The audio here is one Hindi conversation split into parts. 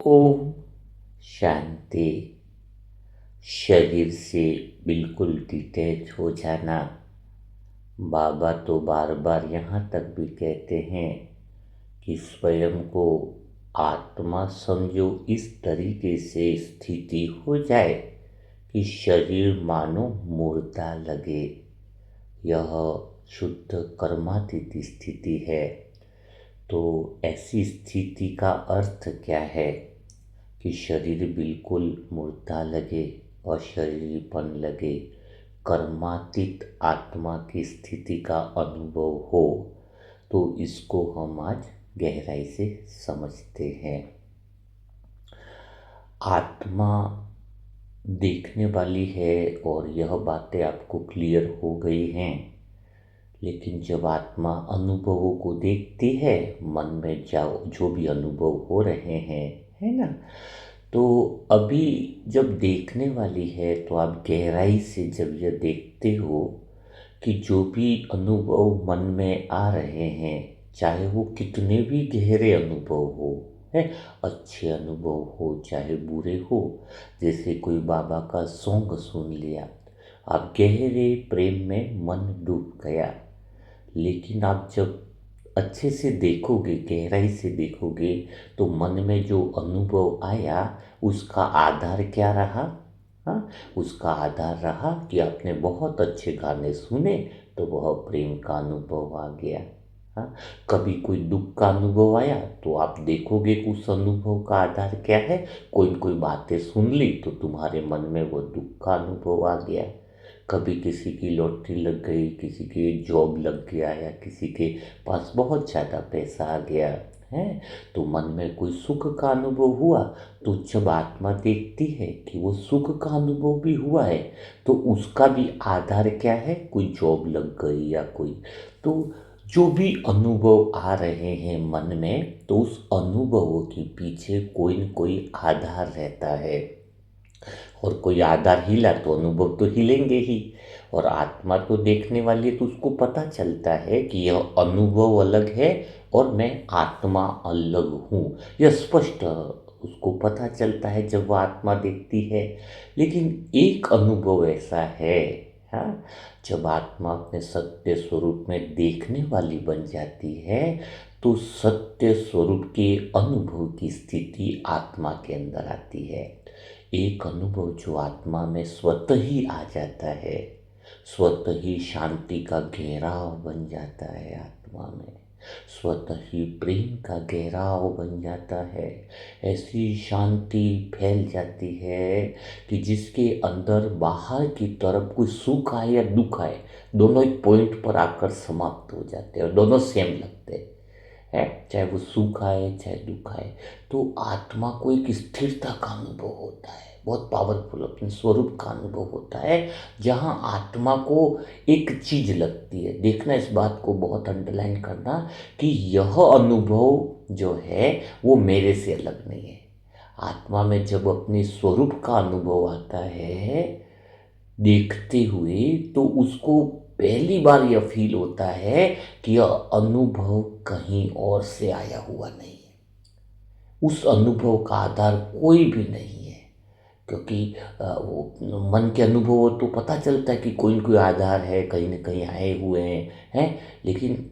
ओम शांति। शरीर से बिल्कुल डिटैच हो जाना। बाबा तो बार बार यहाँ तक भी कहते हैं कि स्वयं को आत्मा समझो। इस तरीके से स्थिति हो जाए कि शरीर मानो मुर्दा लगे। यह शुद्ध कर्मातीत स्थिति है। तो ऐसी स्थिति का अर्थ क्या है कि शरीर बिल्कुल मुर्दा लगे और शरीरपन लगे, कर्मातीत आत्मा की स्थिति का अनुभव हो। तो इसको हम आज गहराई से समझते हैं। आत्मा देखने वाली है और यह बातें आपको क्लियर हो गई हैं। लेकिन जब आत्मा अनुभवों को देखती है, मन में जाओ जो भी अनुभव हो रहे हैं, है ना, तो अभी जब देखने वाली है तो आप गहराई से जब यह देखते हो कि जो भी अनुभव मन में आ रहे हैं, चाहे वो कितने भी गहरे अनुभव हो, है, अच्छे अनुभव हो चाहे बुरे हो। जैसे कोई बाबा का सॉन्ग सुन लिया, आप गहरे प्रेम में मन डूब गया। लेकिन आप जब अच्छे से देखोगे, गहराई से देखोगे, तो मन में जो अनुभव आया उसका आधार क्या रहा? हाँ, उसका आधार रहा कि आपने बहुत अच्छे गाने सुने तो वह प्रेम का अनुभव आ गया। हाँ, कभी कोई दुख का अनुभव आया तो आप देखोगे कि उस अनुभव का आधार क्या है। कोई बातें सुन ली तो तुम्हारे मन में वो दुख का अनुभव आ गया। कभी किसी की लॉटरी लग गई, किसी की जॉब लग गया, या किसी के पास बहुत ज़्यादा पैसा आ गया है, तो मन में कोई सुख का अनुभव हुआ। तो जब आत्मा देखती है कि वो सुख का अनुभव भी हुआ है, तो उसका भी आधार क्या है? कोई जॉब लग गई या कोई, तो जो भी अनुभव आ रहे हैं मन में, तो उस अनुभवों के पीछे कोई न कोई आधार रहता है। और कोई आधार हिला तो अनुभव तो हिलेंगे ही। और आत्मा तो देखने वाली है, तो उसको पता चलता है कि यह अनुभव अलग है और मैं आत्मा अलग हूँ। यह स्पष्ट उसको पता चलता है जब वह आत्मा देखती है। लेकिन एक अनुभव ऐसा है, हाँ, जब आत्मा अपने सत्य स्वरूप में देखने वाली बन जाती है, तो सत्य स्वरूप के अनुभव की स्थिति आत्मा के अंदर आती है। एक अनुभव जो आत्मा में स्वतः ही आ जाता है, स्वतः ही शांति का घेराव बन जाता है आत्मा में, स्वतः ही प्रेम का घेराव बन जाता है। ऐसी शांति फैल जाती है कि जिसके अंदर बाहर की तरफ कोई सुख आए या दुख आए, दोनों एक पॉइंट पर आकर समाप्त हो जाते हैं और दोनों सेम लगते हैं, है, चाहे वो सुख आए चाहे दुख आए। तो आत्मा को एक स्थिरता का अनुभव होता है, बहुत पावरफुल अपने स्वरूप का अनुभव होता है, जहाँ आत्मा को एक चीज लगती है। देखना, इस बात को बहुत अंडरलाइन करना कि यह अनुभव जो है वो मेरे से अलग नहीं है। आत्मा में जब अपने स्वरूप का अनुभव आता है देखते हुए, तो उसको पहली बार यह फील होता है कि यह अनुभव कहीं और से आया हुआ नहीं है। उस अनुभव का आधार कोई भी नहीं है। क्योंकि वो मन के अनुभव तो पता चलता है कि कोई न कोई आधार है, कहीं न कहीं आए हुए हैं। लेकिन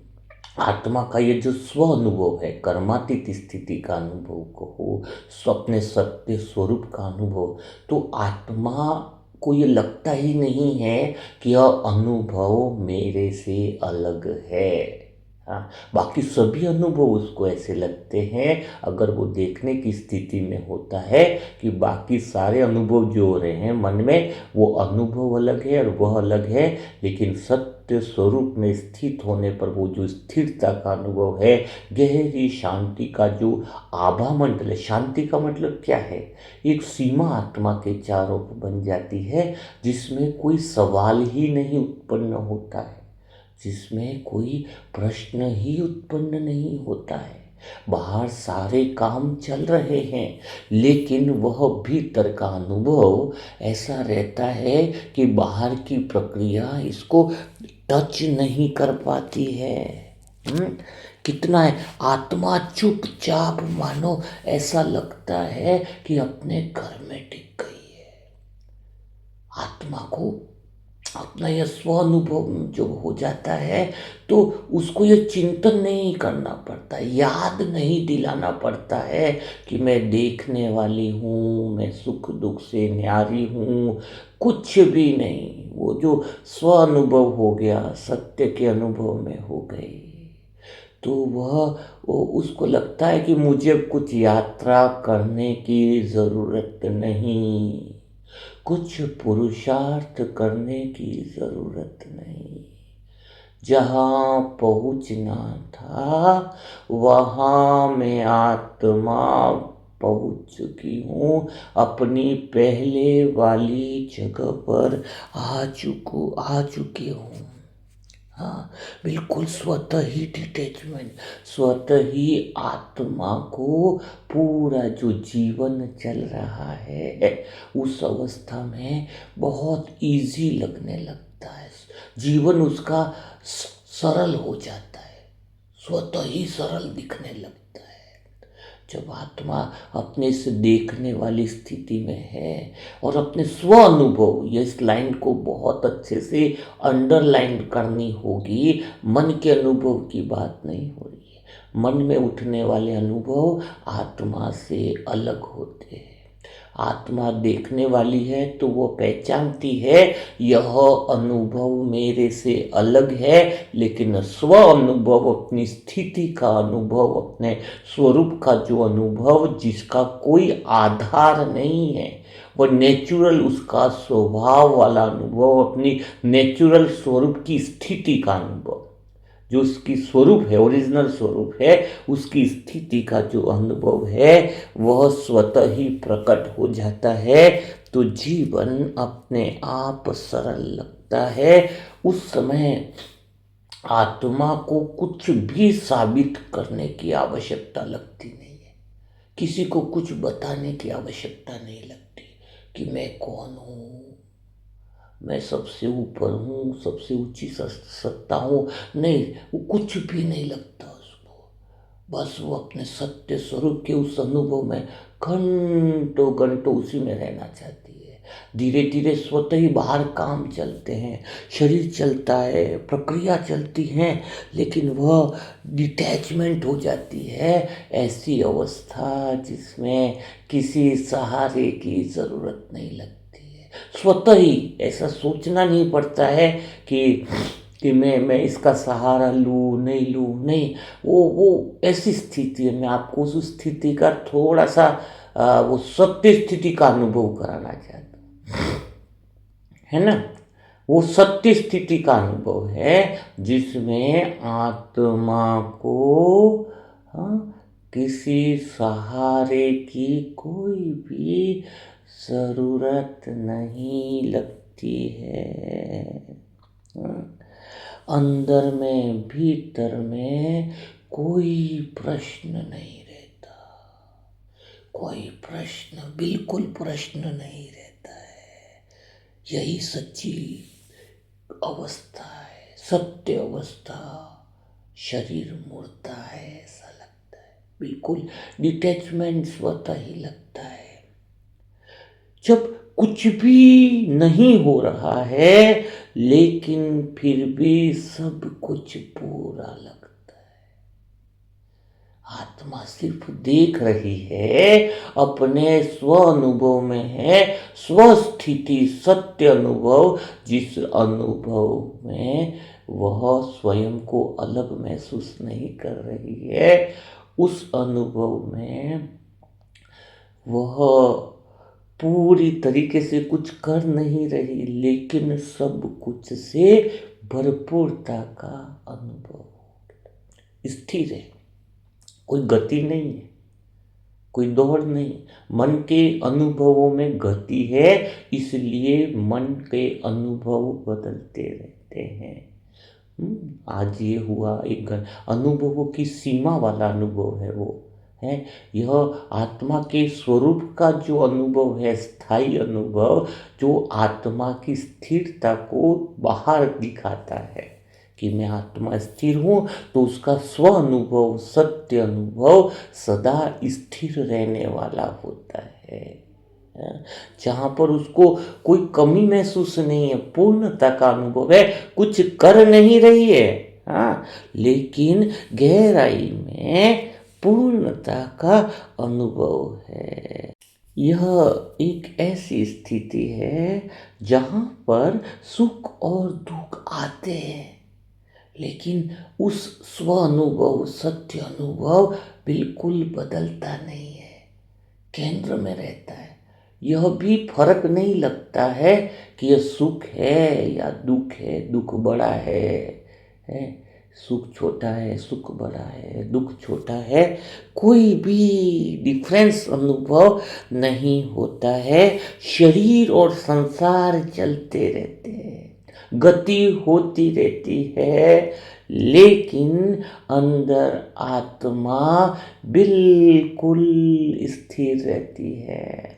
आत्मा का ये जो स्व अनुभव है, कर्मातीत स्थिति का अनुभव कहो, स्वप्न सत्य स्वरूप का अनुभव, तो आत्मा को ये लगता ही नहीं है कि यह अनुभव मेरे से अलग है। हाँ, बाकी सभी अनुभव उसको ऐसे लगते हैं, अगर वो देखने की स्थिति में होता है कि बाकी सारे अनुभव जो हो रहे हैं मन में, वो अनुभव अलग है और वह अलग है। लेकिन सत्य स्वरूप में स्थित होने पर वो जो स्थिरता का अनुभव है, गहरी शांति का जो आभा मंडल है, शांति का मतलब क्या है? एक सीमा आत्मा के चारों पर बन जाती है, जिसमें कोई सवाल ही नहीं उत्पन्न होता है, जिसमें कोई प्रश्न ही उत्पन्न नहीं होता है। बाहर सारे काम चल रहे हैं, लेकिन वह भीतर का अनुभव ऐसा रहता है कि बाहर की प्रक्रिया इसको टच नहीं कर पाती है। कितना है, आत्मा चुपचाप मानो ऐसा लगता है कि अपने घर में टिक गई है। आत्मा को अपना यह स्व अनुभव जब हो जाता है तो उसको ये चिंतन नहीं करना पड़ता, याद नहीं दिलाना पड़ता है कि मैं देखने वाली हूँ, मैं सुख दुख से न्यारी हूँ, कुछ भी नहीं। वो जो स्व अनुभव हो गया, सत्य के अनुभव में हो गई, तो वो उसको लगता है कि मुझे कुछ यात्रा करने की ज़रूरत नहीं, कुछ पुरुषार्थ करने की ज़रूरत नहीं। जहाँ पहुँचना था वहाँ मैं आत्मा पहुँच चुकी हूँ, अपनी पहले वाली जगह पर आ चुकी हूँ। हाँ, बिल्कुल स्वतः ही डिटैचमेंट, स्वतः ही आत्मा को पूरा जो जीवन चल रहा है उस अवस्था में बहुत इजी लगने लगता है। जीवन उसका सरल हो जाता है, स्वतः ही सरल दिखने लगता है। जब आत्मा अपने से देखने वाली स्थिति में है और अपने स्व अनुभव, ये इस लाइन को बहुत अच्छे से अंडरलाइन करनी होगी, मन के अनुभव की बात नहीं हो रही है। मन में उठने वाले अनुभव आत्मा से अलग होते हैं। आत्मा देखने वाली है तो वो पहचानती है यह अनुभव मेरे से अलग है, लेकिन स्व अनुभव, अपनी स्थिति का अनुभव, अपने स्वरूप का जो अनुभव जिसका कोई आधार नहीं है, वो नेचुरल उसका स्वभाव वाला अनुभव, अपनी नेचुरल स्वरूप की स्थिति का अनुभव, जो उसकी स्वरूप है, ओरिजिनल स्वरूप है, उसकी स्थिति का जो अनुभव है वह स्वतः ही प्रकट हो जाता है। तो जीवन अपने आप सरल लगता है। उस समय आत्मा को कुछ भी साबित करने की आवश्यकता लगती नहीं है, किसी को कुछ बताने की आवश्यकता नहीं लगती कि मैं कौन हूँ, मैं सबसे ऊपर हूँ, सबसे ऊंची सत्ता हूँ। नहीं, वो कुछ भी नहीं लगता उसको। बस वो अपने सत्य स्वरूप के उस अनुभव में घंटों घंटों उसी में रहना चाहती है। धीरे धीरे स्वतः ही बाहर काम चलते हैं, शरीर चलता है, प्रक्रिया चलती है, लेकिन वह डिटैचमेंट हो जाती है। ऐसी अवस्था जिसमें किसी सहारे की ज़रूरत नहीं लगती, स्वतः ही ऐसा सोचना नहीं पड़ता है कि मैं इसका सहारा लूँ नहीं लूँ, नहीं। वो ऐसी स्थिति है, मैं आपको उस स्थिति का थोड़ा सा वो सत्य स्थिति का अनुभव कराना चाहता हूँ, है ना। वो सत्य स्थिति का अनुभव है जिसमें आत्मा को, हाँ, किसी सहारे की कोई भी ज़रूरत नहीं लगती है। अंदर में, भीतर में कोई प्रश्न नहीं रहता, कोई प्रश्न, बिल्कुल प्रश्न नहीं रहता है। यही सच्ची अवस्था है, सत्य अवस्था। शरीर मुड़ता है ऐसा लगता है, बिल्कुल डिटैचमेंट स्वतः ही लगता है। जब कुछ भी नहीं हो रहा है लेकिन फिर भी सब कुछ पूरा लगता है। आत्मा सिर्फ देख रही है, अपने स्व अनुभव में है, स्व स्थिति, सत्य अनुभव, जिस अनुभव में वह स्वयं को अलग महसूस नहीं कर रही है। उस अनुभव में वह पूरी तरीके से कुछ कर नहीं रही, लेकिन सब कुछ से भरपूरता का अनुभव, स्थिर है, कोई गति नहीं है, कोई दौड़ नहीं। मन के अनुभवों में गति है, इसलिए मन के अनुभव बदलते रहते हैं। आज ये हुआ, एक अनुभवों की सीमा वाला अनुभव है वो, है यह आत्मा के स्वरूप का जो अनुभव है, स्थायी अनुभव, जो आत्मा की स्थिरता को बाहर दिखाता है। कि मैं आत्मा स्थिर हूँ, तो उसका स्व अनुभव, सत्य अनुभव सदा स्थिर रहने वाला होता है। जहाँ पर उसको कोई कमी महसूस नहीं है, पूर्णता का अनुभव है, कुछ कर नहीं रही है, हाँ, लेकिन गहराई में पूर्णता का अनुभव है। यह एक ऐसी स्थिति है जहाँ पर सुख और दुख आते हैं, लेकिन उस स्व अनुभव, सत्य अनुभव बिल्कुल बदलता नहीं है, केंद्र में रहता है। यह भी फर्क नहीं लगता है कि यह सुख है या दुख है, दुख बड़ा है, सुख छोटा है, सुख बड़ा है, दुख छोटा है, कोई भी डिफरेंस अनुभव नहीं होता है। शरीर और संसार चलते रहते हैं, गति होती रहती है, लेकिन अंदर आत्मा बिल्कुल स्थिर रहती है,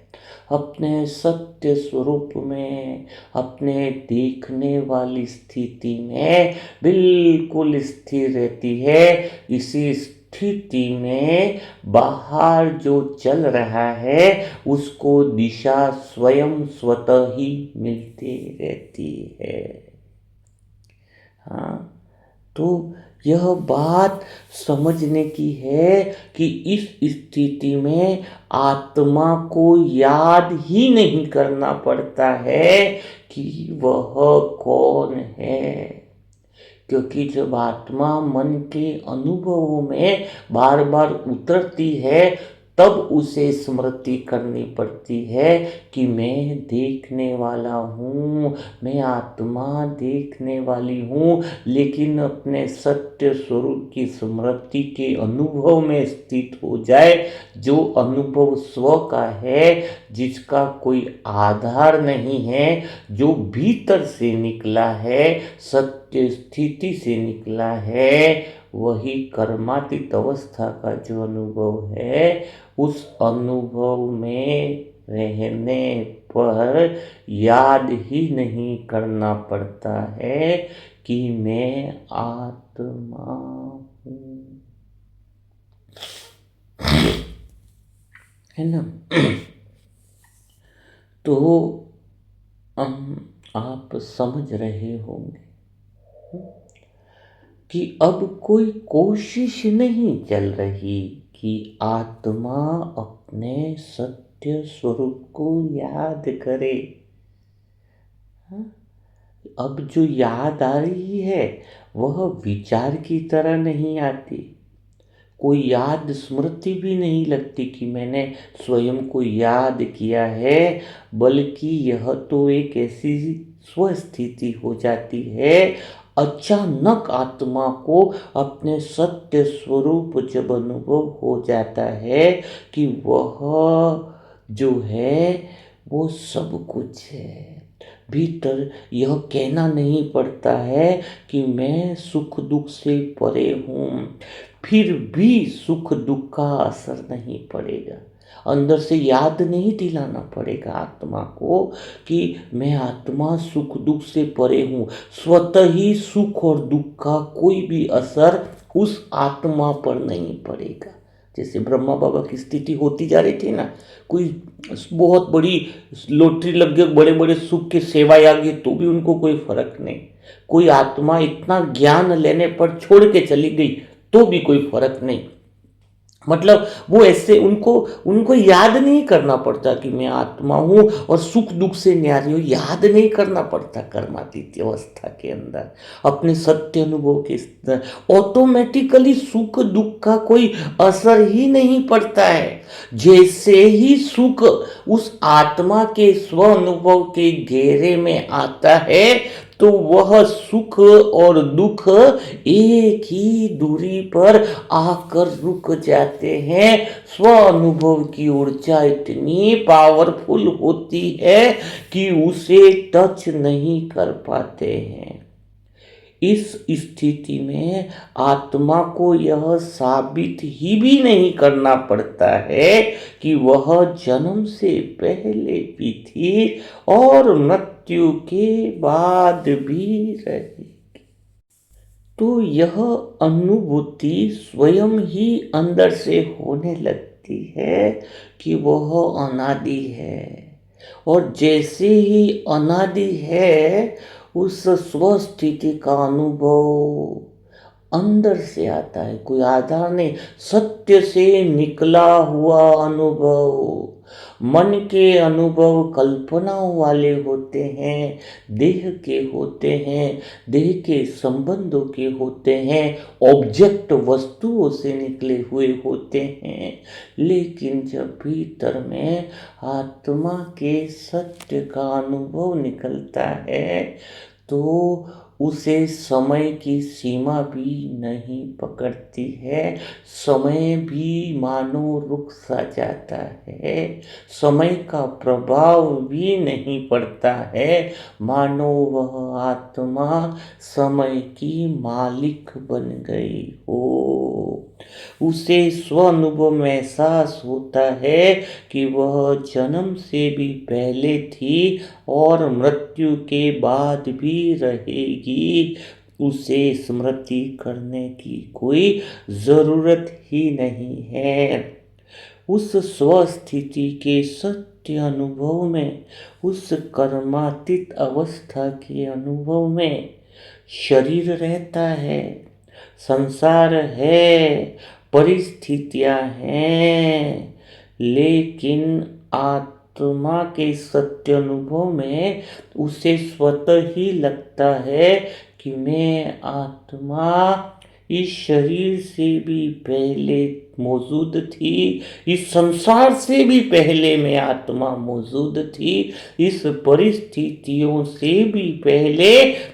अपने सत्य स्वरूप में, अपने देखने वाली स्थिति में बिल्कुल स्थिर रहती है। इसी स्थिति में बाहर जो चल रहा है उसको दिशा स्वयं स्वतः ही मिलती रहती है। हाँ, तो यह बात समझने की है कि इस स्थिति में आत्मा को याद ही नहीं करना पड़ता है कि वह कौन है, क्योंकि जब आत्मा मन के अनुभवों में बार बार उतरती है तब उसे स्मृति करनी पड़ती है कि मैं देखने वाला हूँ, मैं आत्मा देखने वाली हूँ, लेकिन अपने सत्य स्वरूप की स्मृति के अनुभव में स्थित हो जाए, जो अनुभव स्व का है, जिसका कोई आधार नहीं है, जो भीतर से निकला है, सत्य स्थिति से निकला है, वही कर्मातीत अवस्था का जो अनुभव है, उस अनुभव में रहने पर याद ही नहीं करना पड़ता है कि मैं आत्मा हूँ, है ना। तो आप समझ रहे होंगे कि अब कोई कोशिश नहीं चल रही कि आत्मा अपने सत्य स्वरूप को याद करे। अब जो याद आ रही है वह विचार की तरह नहीं आती, कोई याद स्मृति भी नहीं लगती कि मैंने स्वयं को याद किया है, बल्कि यह तो एक ऐसी स्वस्थिति हो जाती है। अचानक आत्मा को अपने सत्य स्वरूप जब अनुभव हो जाता है कि वह जो है वो सब कुछ है, भीतर यह कहना नहीं पड़ता है कि मैं सुख दुख से परे हूँ, फिर भी सुख दुख का असर नहीं पड़ेगा, अंदर से याद नहीं दिलाना पड़ेगा आत्मा को कि मैं आत्मा सुख दुख से परे हूँ। स्वतः ही सुख और दुख का कोई भी असर उस आत्मा पर नहीं पड़ेगा। जैसे ब्रह्मा बाबा की स्थिति होती जा रही थी ना, कोई बहुत बड़ी लॉटरी लग गई, बड़े बड़े सुख के सेवाएं आ गई, तो भी उनको कोई फर्क नहीं। कोई आत्मा इतना ज्ञान लेने पर छोड़ के चली गई तो भी कोई फर्क नहीं। मतलब वो ऐसे उनको उनको याद नहीं करना पड़ता कि मैं आत्मा हूँ और सुख दुख से न्यारी हूँ, याद नहीं करना पड़ता। कर्मातीत अवस्था के अंदर अपने सत्य अनुभव के ऑटोमेटिकली सुख दुख का कोई असर ही नहीं पड़ता है। जैसे ही सुख उस आत्मा के स्व अनुभव के घेरे में आता है तो वह सुख और दुख एक ही दूरी पर आकर रुक जाते हैं। स्व अनुभव की ऊर्जा इतनी पावरफुल होती है कि उसे टच नहीं कर पाते हैं। इस स्थिति में आत्मा को यह साबित ही भी नहीं करना पड़ता है कि वह जन्म से पहले भी थी और मृत्यु के बाद भी रहेगी। तो यह अनुभूति स्वयं ही अंदर से होने लगती है कि वह अनादि है। और जैसे ही अनादि है, उस स्वस्थिति का अनुभव अंदर से आता है, कोई आधार नहीं, सत्य से निकला हुआ अनुभव। मन के अनुभव कल्पनाओं वाले होते हैं, देह के होते हैं, देह के संबंधों के होते हैं, ऑब्जेक्ट वस्तुओं से निकले हुए होते हैं। लेकिन जब भीतर में आत्मा के सत्य का अनुभव निकलता है, तो उसे समय की सीमा भी नहीं पकड़ती है। समय भी मानो रुक सा जाता है, समय का प्रभाव भी नहीं पड़ता है, मानो वह आत्मा समय की मालिक बन गई हो। उसे स्व अनुभव में एहसास होता है कि वह जन्म से भी पहले थी और मृत्यु के बाद भी रहेगी। उसे स्मृति करने की कोई जरूरत ही नहीं है। उस स्वस्थिति के सत्य अनुभव में, उस कर्मातीत अवस्था के अनुभव में शरीर रहता है, संसार है, परिस्थितियां हैं, लेकिन आत्मा के सत्य अनुभव में उसे स्वतः ही लगता है कि मैं आत्मा इस शरीर से भी पहले मौजूद थी, इस संसार से भी पहले मैं आत्मा मौजूद थी, इस परिस्थितियों से भी पहले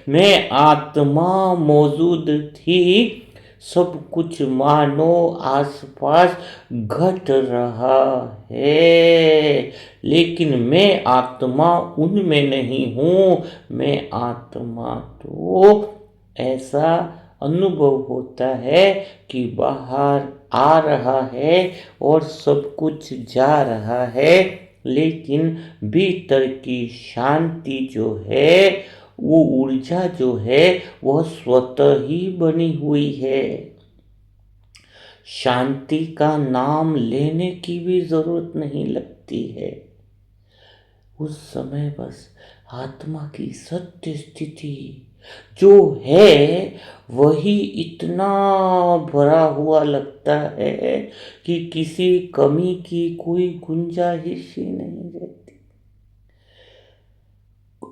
मैं आत्मा मौजूद थी। सब कुछ मानो आसपास घट रहा है, लेकिन मैं आत्मा उनमें नहीं हूँ। मैं आत्मा तो ऐसा अनुभव होता है कि बाहर आ रहा है और सब कुछ जा रहा है, लेकिन भीतर की शांति जो है, वो ऊर्जा जो है, वह स्वतः ही बनी हुई है। शांति का नाम लेने की भी जरूरत नहीं लगती है। उस समय बस आत्मा की सत्य स्थिति जो है, वही इतना भरा हुआ लगता है कि किसी कमी की कोई गुंजाइश ही नहीं रहती।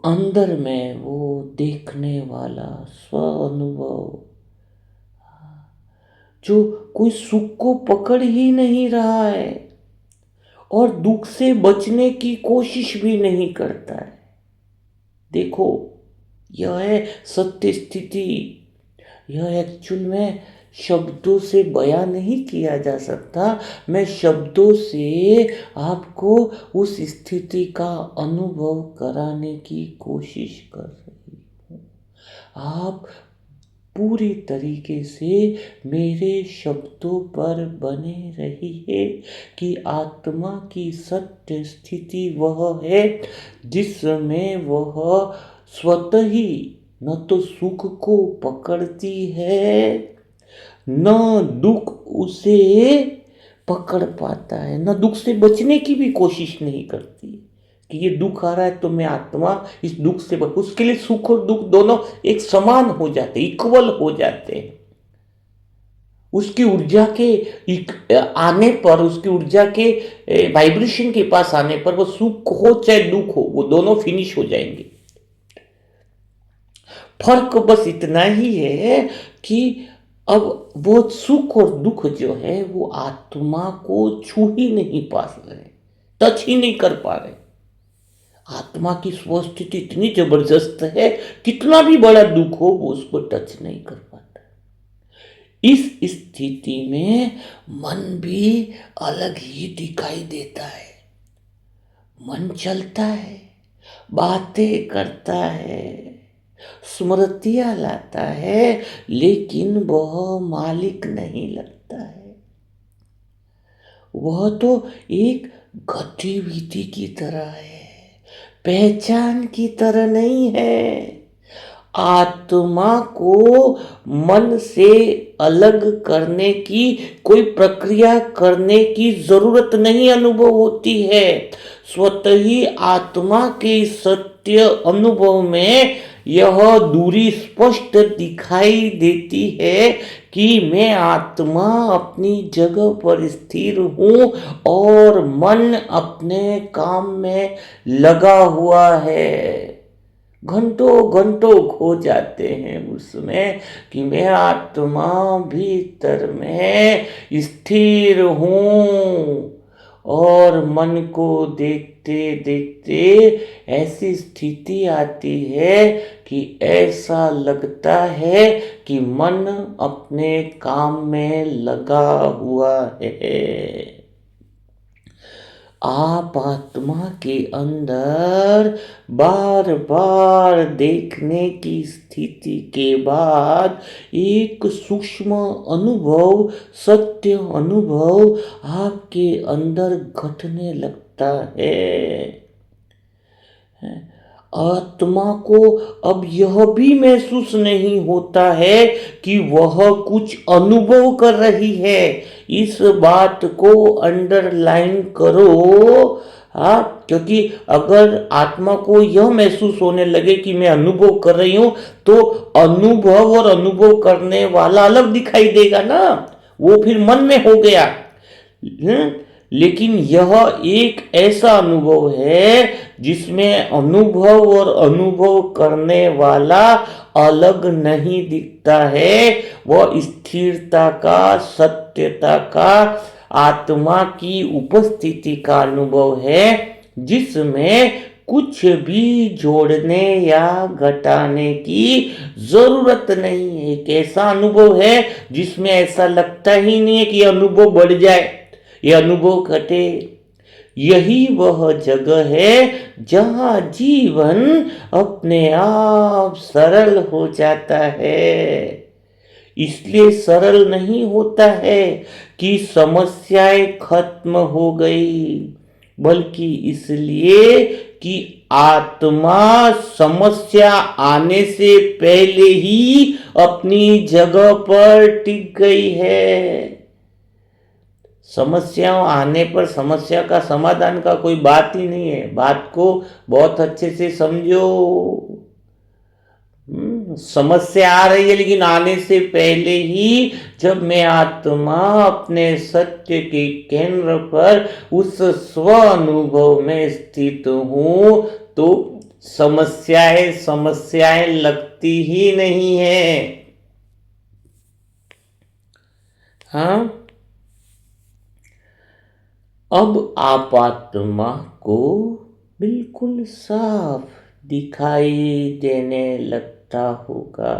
अंदर में वो देखने वाला स्व अनुभव, जो कोई सुख को पकड़ ही नहीं रहा है और दुख से बचने की कोशिश भी नहीं करता है। देखो, यह है सत्य स्थिति। यह एक्चुअल में शब्दों से बयां नहीं किया जा सकता। मैं शब्दों से आपको उस स्थिति का अनुभव कराने की कोशिश कर रही हूँ। आप पूरी तरीके से मेरे शब्दों पर बने रहिए कि आत्मा की सत्य स्थिति वह है जिसमें वह स्वतः ही न तो सुख को पकड़ती है, न दुख उसे पकड़ पाता है, न दुख से बचने की भी कोशिश नहीं करती कि ये दुख आ रहा है तो मैं आत्मा इस दुख से उसके लिए सुख और दुख दोनों एक समान हो जाते, इक्वल हो जाते हैं। उसकी ऊर्जा के आने पर, उसकी ऊर्जा के वाइब्रेशन के पास आने पर, वो सुख हो चाहे दुख हो, वो दोनों फिनिश हो जाएंगे। फर्क बस इतना ही है कि अब वो सुख और दुख जो है, वो आत्मा को छू ही नहीं पा रहे, टच ही नहीं कर पा रहे। आत्मा की स्वस्थिति इतनी जबरदस्त है, कितना भी बड़ा दुख हो वो उसको टच नहीं कर पाता। इस स्थिति में मन भी अलग ही दिखाई देता है। मन चलता है, बातें करता है, स्मृतियां लाता है, लेकिन वह मालिक नहीं लगता है। वह तो एक गतिविधि की तरह है, पहचान की तरह नहीं है। आत्मा को मन से अलग करने की कोई प्रक्रिया करने की जरूरत नहीं अनुभव होती है। स्वतः ही आत्मा के सत्य अनुभव में यह दूरी स्पष्ट दिखाई देती है कि मैं आत्मा अपनी जगह पर स्थिर हूँ और मन अपने काम में लगा हुआ है। घंटों घंटों खो जाते हैं उसमें कि मैं आत्मा भीतर में स्थिर हूँ, और मन को देखते देखते ऐसी स्थिति आती है कि ऐसा लगता है कि मन अपने काम में लगा हुआ है। आप आत्मा के अंदर बार बार देखने की स्थिति के बाद एक सूक्ष्म अनुभव, सत्य अनुभव आपके अंदर घटने लगता है। आत्मा को अब यह भी महसूस नहीं होता है कि वह कुछ अनुभव कर रही है। इस बात को अंडरलाइन करो। हाँ, क्योंकि अगर आत्मा को यह महसूस होने लगे कि मैं अनुभव कर रही हूं, तो अनुभव और अनुभव करने वाला अलग दिखाई देगा ना, वो फिर मन में हो गया। लेकिन यह एक ऐसा अनुभव है जिसमें अनुभव और अनुभव करने वाला अलग नहीं दिखता है। वह स्थिरता का, सत्यता का, आत्मा की उपस्थिति का अनुभव है, जिसमें कुछ भी जोड़ने या घटाने की जरूरत नहीं है। एक ऐसा अनुभव है जिसमें ऐसा लगता ही नहीं है कि अनुभव बढ़ जाए, ये अनुभव घटे। यही वह जगह है जहां जीवन अपने आप सरल हो जाता है। इसलिए सरल नहीं होता है कि समस्याएं खत्म हो गई, बल्कि इसलिए कि आत्मा समस्या आने से पहले ही अपनी जगह पर टिक गई है। समस्याओं आने पर समस्या का समाधान का कोई बात ही नहीं है। बात को बहुत अच्छे से समझो। समस्या आ रही है, लेकिन आने से पहले ही जब मैं आत्मा अपने सत्य के केंद्र पर उस स्व अनुभव में स्थित हूं, तो समस्याएं समस्याएं लगती ही नहीं है। हाँ, अब आप आत्मा को बिल्कुल साफ दिखाई देने लगता होगा।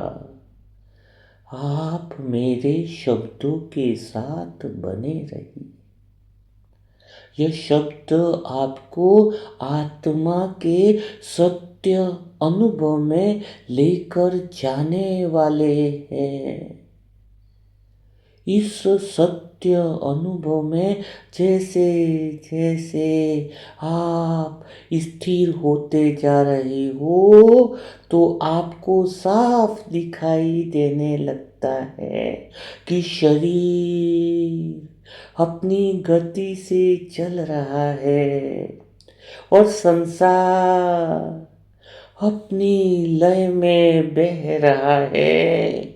आप मेरे शब्दों के साथ बने रहिए। यह शब्द आपको आत्मा के सत्य अनुभव में लेकर जाने वाले हैं। इस सत्य अनुभव में जैसे जैसे आप स्थिर होते जा रहे हो, तो आपको साफ दिखाई देने लगता है कि शरीर अपनी गति से चल रहा है और संसार अपनी लय में बह रहा है,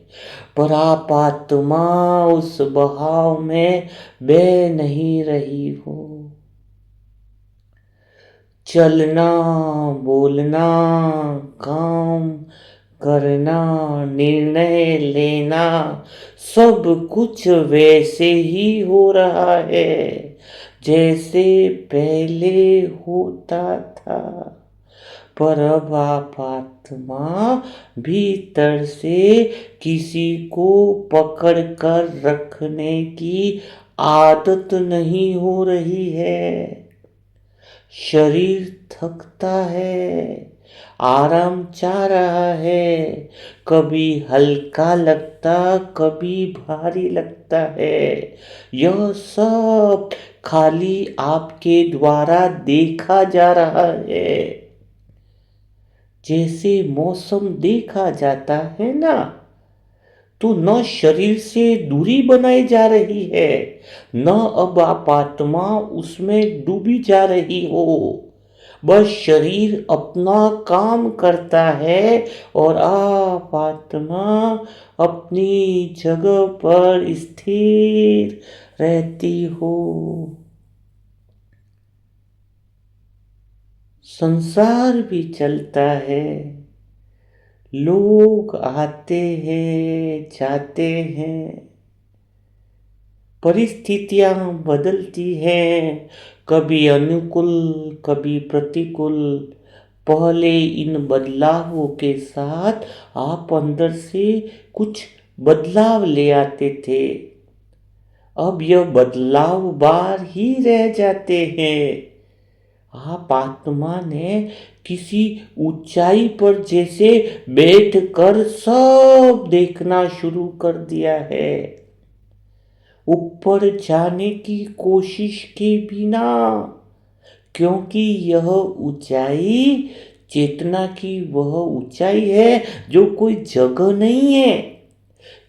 पर आप आत्मा उस बहाव में बह नहीं रही हो। चलना, बोलना, काम करना, निर्णय लेना, सब कुछ वैसे ही हो रहा है जैसे पहले होता था। पर अब आप आत्मा भीतर से किसी को पकड़ कर रखने की आदत नहीं हो रही है। शरीर थकता है, आराम चाह रहा है, कभी हल्का लगता, कभी भारी लगता है। यह सब खाली आपके द्वारा देखा जा रहा है। जैसे मौसम देखा जाता है ना, तो न शरीर से दूरी बनाई जा रही है, न अब आप आत्मा उसमें डूबी जा रही हो। बस शरीर अपना काम करता है और आप आत्मा अपनी जगह पर स्थिर रहती हो। संसार भी चलता है, लोग आते हैं जाते हैं, परिस्थितियां बदलती हैं, कभी अनुकूल कभी प्रतिकूल। पहले इन बदलावों के साथ आप अंदर से कुछ बदलाव ले आते थे, अब यह बदलाव बाहर ही रह जाते हैं। आप आत्मा ने किसी ऊंचाई पर जैसे बैठकर सब देखना शुरू कर दिया है, ऊपर जाने की कोशिश के बिना, क्योंकि यह ऊंचाई चेतना की वह ऊंचाई है जो कोई जगह नहीं है।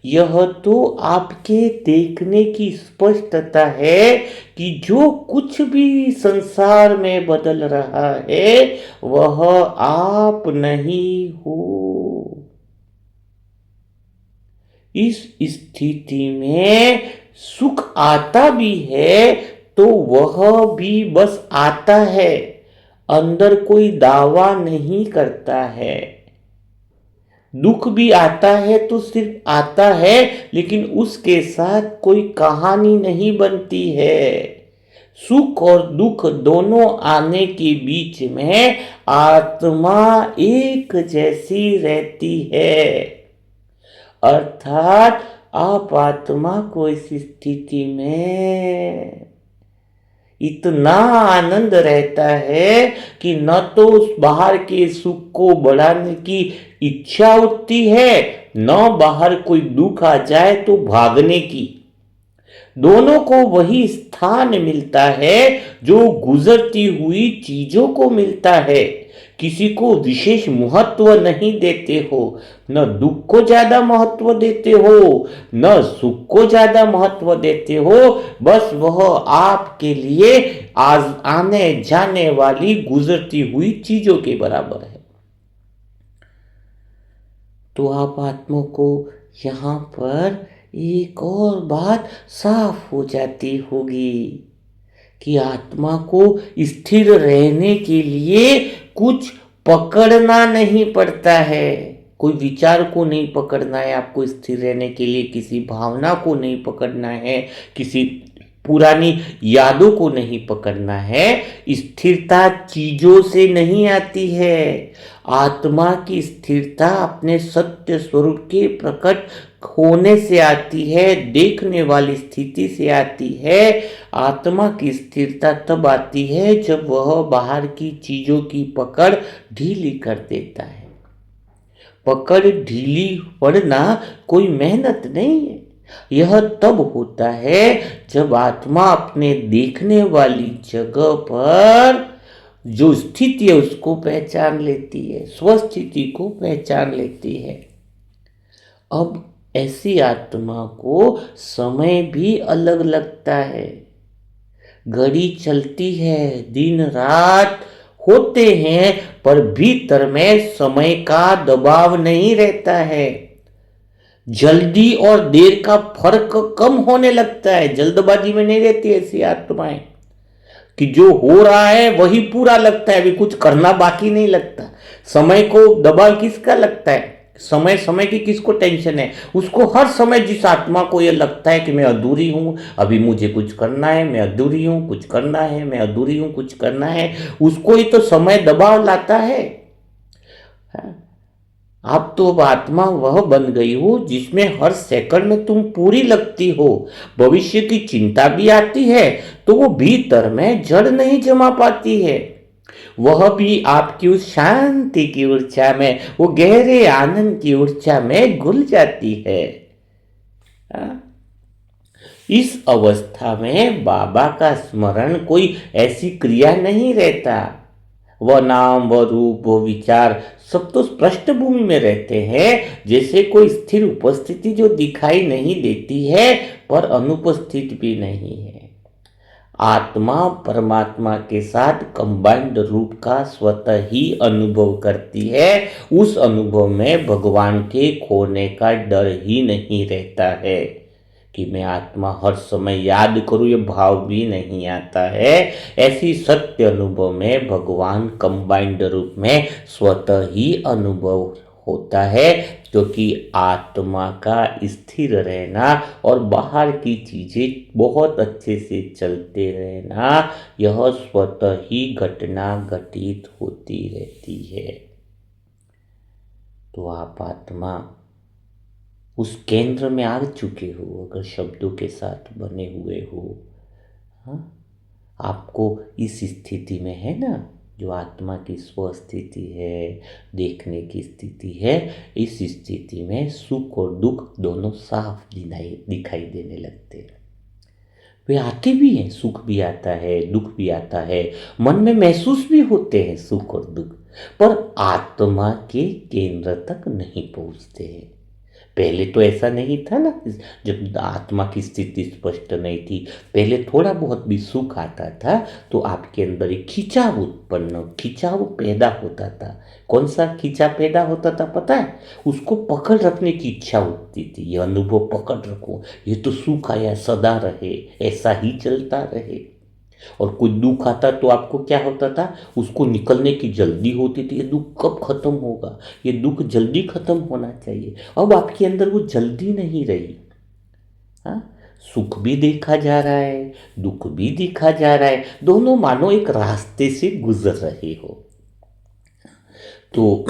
यह तो आपके देखने की स्पष्टता है कि जो कुछ भी संसार में बदल रहा है वह आप नहीं हो। इस स्थिति में सुख आता भी है तो वह भी बस आता है, अंदर कोई दावा नहीं करता है। दुख भी आता है तो सिर्फ आता है, लेकिन उसके साथ कोई कहानी नहीं बनती है। सुख और दुख दोनों आने के बीच में आत्मा एक जैसी रहती है। अर्थात आप आत्मा को इस स्थिति में इतना आनंद रहता है कि न तो उस बाहर के सुख को बढ़ाने की इच्छा उठती है, न बाहर कोई दुख आ जाए तो भागने की। दोनों को वही स्थान मिलता है जो गुजरती हुई चीजों को मिलता है। किसी को विशेष महत्व नहीं देते हो, न दुख को ज्यादा महत्व देते हो न सुख को ज्यादा महत्व देते हो, बस वह आपके लिए आज आने जाने वाली गुजरती हुई चीजों के बराबर है। तो आप आत्मा को यहाँ पर एक और बात साफ हो जाती होगी कि आत्मा को स्थिर रहने के लिए कुछ पकड़ना नहीं पड़ता है। कोई विचार को नहीं पकड़ना है आपको स्थिर रहने के लिए, किसी भावना को नहीं पकड़ना है, किसी पुरानी यादों को नहीं पकड़ना है। स्थिरता चीजों से नहीं आती है, आत्मा की स्थिरता अपने सत्य स्वरूप के प्रकट होने से आती है, देखने वाली स्थिति से आती है। आत्मा की स्थिरता तब आती है जब वह बाहर की चीजों की पकड़ ढीली कर देता है। पकड़ ढीली पड़ना कोई मेहनत नहीं है, यह तब होता है जब आत्मा अपने देखने वाली जगह पर जो स्थिति है उसको पहचान लेती है, स्वस्थिति को पहचान लेती है। अब ऐसी आत्मा को समय भी अलग लगता है। घड़ी चलती है, दिन रात होते हैं, पर भीतर में समय का दबाव नहीं रहता है। जल्दी और देर का फर्क कम होने लगता है, जल्दबाजी में नहीं रहती ऐसी आत्माएं कि जो हो रहा है वही पूरा लगता है, अभी कुछ करना बाकी नहीं लगता। समय को दबाव किसका लगता है, समय समय की किसको टेंशन है, उसको हर समय जिस आत्मा को यह लगता है कि मैं अधूरी हूं, अभी मुझे कुछ करना है, मैं अधूरी हूं, कुछ करना है, मैं अधूरी हूं, कुछ करना है, उसको ही तो समय दबाव लाता है। आप तो अब आत्मा वह बन गई हो जिसमें हर सेकंड में तुम पूरी लगती हो। भविष्य की चिंता भी आती है तो वो भीतर में जड़ नहीं जमा पाती है, वह भी आपकी उस शांति की ऊर्जा में, वो गहरे आनंद की ऊर्जा में घुल जाती है। इस अवस्था में बाबा का स्मरण कोई ऐसी क्रिया नहीं रहता, वह नाम, वह रूप, वह विचार सब तो पृष्ठभूमि में रहते हैं, जैसे कोई स्थिर उपस्थिति जो दिखाई नहीं देती है पर अनुपस्थित भी नहीं है। आत्मा परमात्मा के साथ कंबाइंड रूप का स्वतः ही अनुभव करती है। उस अनुभव में भगवान के खोने का डर ही नहीं रहता है कि मैं आत्मा हर समय याद करूं, ये भाव भी नहीं आता है। ऐसी सत्य अनुभव में भगवान कंबाइंड रूप में स्वतः ही अनुभव होता है, क्योंकि आत्मा का स्थिर रहना और बाहर की चीजें बहुत अच्छे से चलते रहना, यह स्वतः ही घटना घटित होती रहती है। तो आप आत्मा उस केंद्र में आ चुके हो, अगर शब्दों के साथ बने हुए हो। हाँ, आपको इस स्थिति में है ना, जो आत्मा की स्वस्थिति है, देखने की स्थिति है, इस स्थिति में सुख और दुख दोनों साफ दिखाई देने लगते हैं। वे आते भी हैं, सुख भी आता है, दुख भी आता है, मन में महसूस भी होते हैं सुख और दुख, पर आत्मा के केंद्र तक नहीं पहुंचते हैं। पहले तो ऐसा नहीं था ना, जब आत्मा की स्थिति स्पष्ट नहीं थी, पहले थोड़ा बहुत भी सुख आता था तो आपके अंदर एक खिंचाव पैदा होता था। कौन सा खिंचाव पैदा होता था पता है? उसको पकड़ रखने की इच्छा होती थी, ये अनुभव पकड़ रखो, ये तो सुख आया सदा रहे, ऐसा ही चलता रहे। और कोई दुख आता तो आपको क्या होता था, उसको निकलने की जल्दी होती थी, ये दुख कब खत्म होगा, ये दुख जल्दी खत्म होना चाहिए। अब आपके अंदर वो जल्दी नहीं रही। हाँ, सुख भी देखा जा रहा है, दुख भी देखा जा रहा है, दोनों मानो एक रास्ते से गुजर रहे हो। तो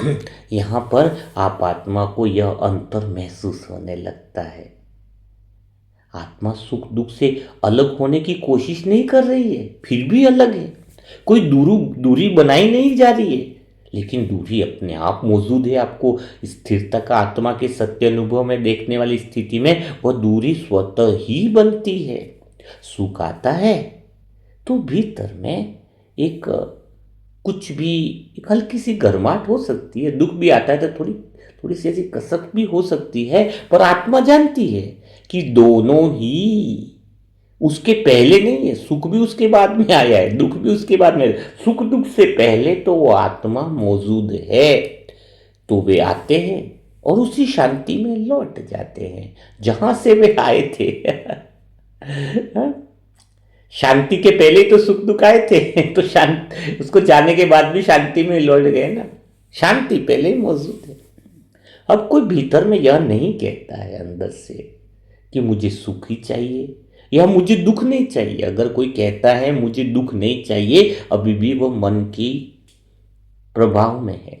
यहाँ पर आप आत्मा को यह अंतर महसूस होने लगता है। आत्मा सुख दुख से अलग होने की कोशिश नहीं कर रही है, फिर भी अलग है। कोई दूरी बनाई नहीं जा रही है, लेकिन दूरी अपने आप मौजूद है। आपको स्थिरता का आत्मा के सत्य अनुभव में देखने वाली स्थिति में वह दूरी स्वतः ही बनती है। सुख आता है तो भीतर में एक कुछ भी, एक हल्की सी गर्माहट हो सकती है। दुख भी आता है तो थोड़ी थोड़ी सी ऐसी कसक भी हो सकती है, पर आत्मा जानती है कि दोनों ही उसके पहले नहीं है। सुख भी उसके बाद में आया है, दुख भी उसके बाद में। सुख दुख से पहले तो वो आत्मा मौजूद है, तो वे आते हैं और उसी शांति में लौट जाते हैं जहां से वे आए थे। शांति के पहले तो सुख दुख आए थे, तो उसको जाने के बाद भी शांति में लौट गए ना। शांति पहले ही मौजूद है। अब कोई भीतर में यह नहीं कहता है अंदर से कि मुझे सुख ही चाहिए या मुझे दुख नहीं चाहिए। अगर कोई कहता है मुझे दुख नहीं चाहिए, अभी भी वह मन की प्रभाव में है।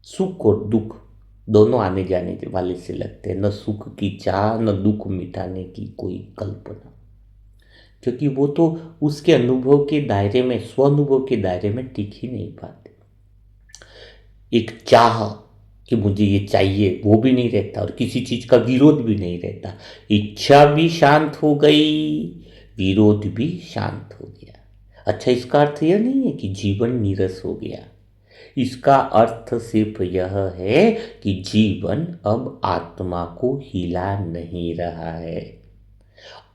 सुख और दुख दोनों आने जाने के वाले से लगते हैं, न सुख की चाह न दुख मिटाने की कोई कल्पना, क्योंकि वो तो उसके अनुभव के दायरे में, स्व अनुभव के दायरे में टिक ही नहीं पाते। एक चाह कि मुझे ये चाहिए वो भी नहीं रहता, और किसी चीज का विरोध भी नहीं रहता। इच्छा भी शांत हो गई, विरोध भी शांत हो गया। अच्छा, इसका अर्थ यह नहीं है कि जीवन नीरस हो गया। इसका अर्थ सिर्फ यह है कि जीवन अब आत्मा को हिला नहीं रहा है।